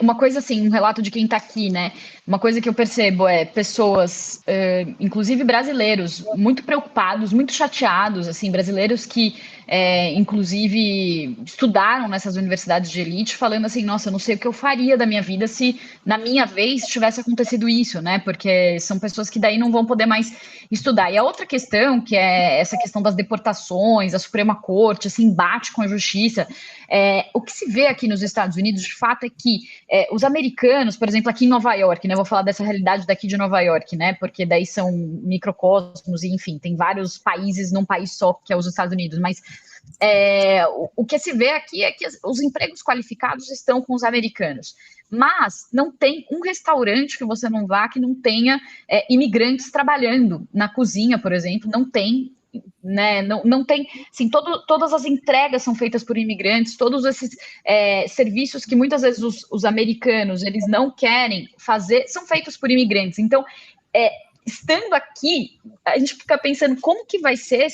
uma coisa assim, um relato de quem está aqui, né? Uma coisa que eu percebo é pessoas, inclusive brasileiros, muito preocupados, muito chateados, assim, brasileiros que, inclusive, estudaram nessas universidades de elite, falando assim, nossa, eu não sei o que eu faria da minha vida se na minha vez tivesse acontecido isso, né? Porque são pessoas que daí não vão poder mais estudar. E a outra questão, que é essa questão das deportações, a Suprema Corte, esse embate com a justiça, o que se vê aqui nos Estados Unidos, de fato, é que os americanos, por exemplo, aqui em Nova York, né? Vou falar dessa realidade daqui de Nova York, né? Porque daí são microcosmos, e enfim, tem vários países num país só, que é os Estados Unidos, mas o que se vê aqui é que os empregos qualificados estão com os americanos. Mas não tem um restaurante que você não vá que não tenha imigrantes trabalhando na cozinha, por exemplo, não tem, né? Não tem, assim, todas as entregas são feitas por imigrantes, todos esses serviços que muitas vezes os americanos eles não querem fazer são feitos por imigrantes. Então, estando aqui, a gente fica pensando como que vai ser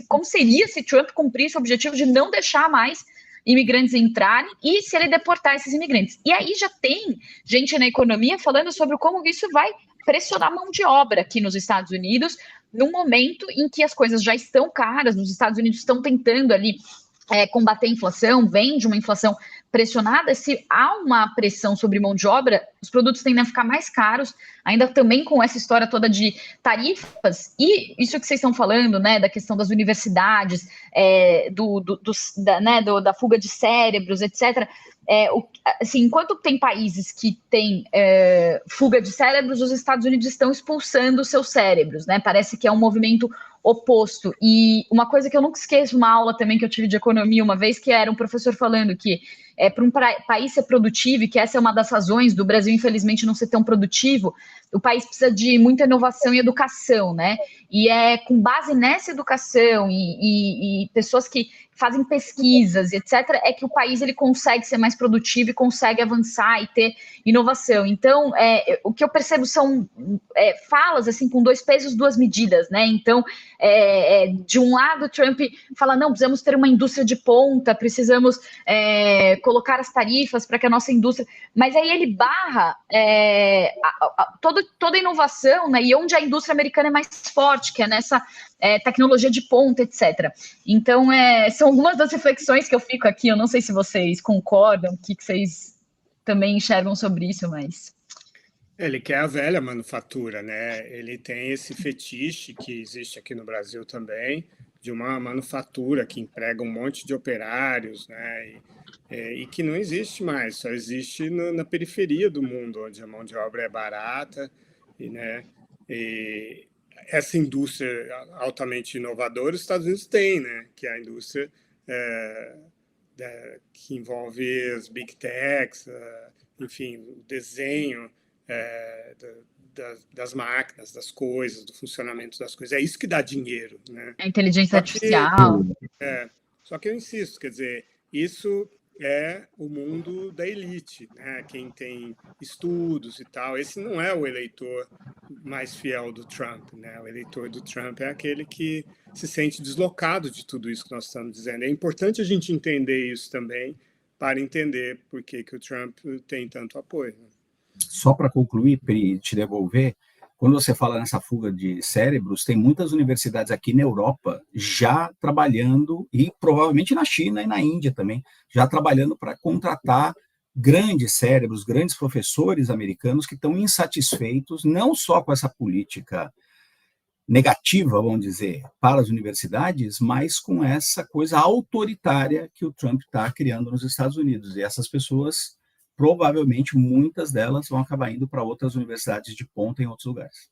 como seria se Trump cumprisse o objetivo de não deixar mais imigrantes entrarem e se ele deportar esses imigrantes. E aí já tem gente na economia falando sobre como isso vai pressionar a mão de obra aqui nos Estados Unidos, num momento em que as coisas já estão caras, os Estados Unidos estão tentando ali combater a inflação, vem de uma inflação pressionada, se há uma pressão sobre mão de obra, os produtos tendem a ficar mais caros, ainda também com essa história toda de tarifas, e isso que vocês estão falando, né, da questão das universidades, da fuga de cérebros, etc., assim, enquanto tem países que têm fuga de cérebros, os Estados Unidos estão expulsando seus cérebros, né? Parece que é um movimento oposto. E uma coisa que eu nunca esqueço, uma aula também que eu tive de economia uma vez, que era um professor falando que para um país ser produtivo, e que essa é uma das razões do Brasil, infelizmente, não ser tão produtivo, o país precisa de muita inovação e educação, né? E é com base nessa educação e pessoas que fazem pesquisas, etc., é que o país ele consegue ser mais produtivo e consegue avançar e ter inovação. Então, o que eu percebo são falas assim com dois pesos, duas medidas, né? Então, de um lado, Trump fala, não, precisamos ter uma indústria de ponta, precisamos colocar as tarifas para que a nossa indústria... Mas aí ele barra toda a inovação, né? E onde a indústria americana é mais forte, que é nessa tecnologia de ponta, etc. Então, são algumas das reflexões que eu fico aqui. Eu não sei se vocês concordam, o que vocês também enxergam sobre isso, mas... Ele quer a velha manufatura, né? Ele tem esse fetiche que existe aqui no Brasil também, de uma manufatura que emprega um monte de operários, né? E que não existe mais, só existe na periferia do mundo, onde a mão de obra é barata, né? E essa indústria altamente inovadora os Estados Unidos têm, né? Que é a indústria que envolve as big techs, enfim, o desenho das máquinas, das coisas, do funcionamento das coisas. É isso que dá dinheiro, né? A inteligência artificial. Só que eu insisto, quer dizer, isso é o mundo da elite, né? Quem tem estudos e tal. Esse não é o eleitor mais fiel do Trump, né? O eleitor do Trump é aquele que se sente deslocado de tudo isso que nós estamos dizendo. É importante a gente entender isso também para entender por que o Trump tem tanto apoio. Só para concluir, Pri, te devolver, quando você fala nessa fuga de cérebros, tem muitas universidades aqui na Europa já trabalhando, e provavelmente na China e na Índia também, já trabalhando para contratar grandes cérebros, grandes professores americanos que estão insatisfeitos não só com essa política negativa, vamos dizer, para as universidades, mas com essa coisa autoritária que o Trump está criando nos Estados Unidos. E essas pessoas, provavelmente, muitas delas vão acabar indo para outras universidades de ponta em outros lugares.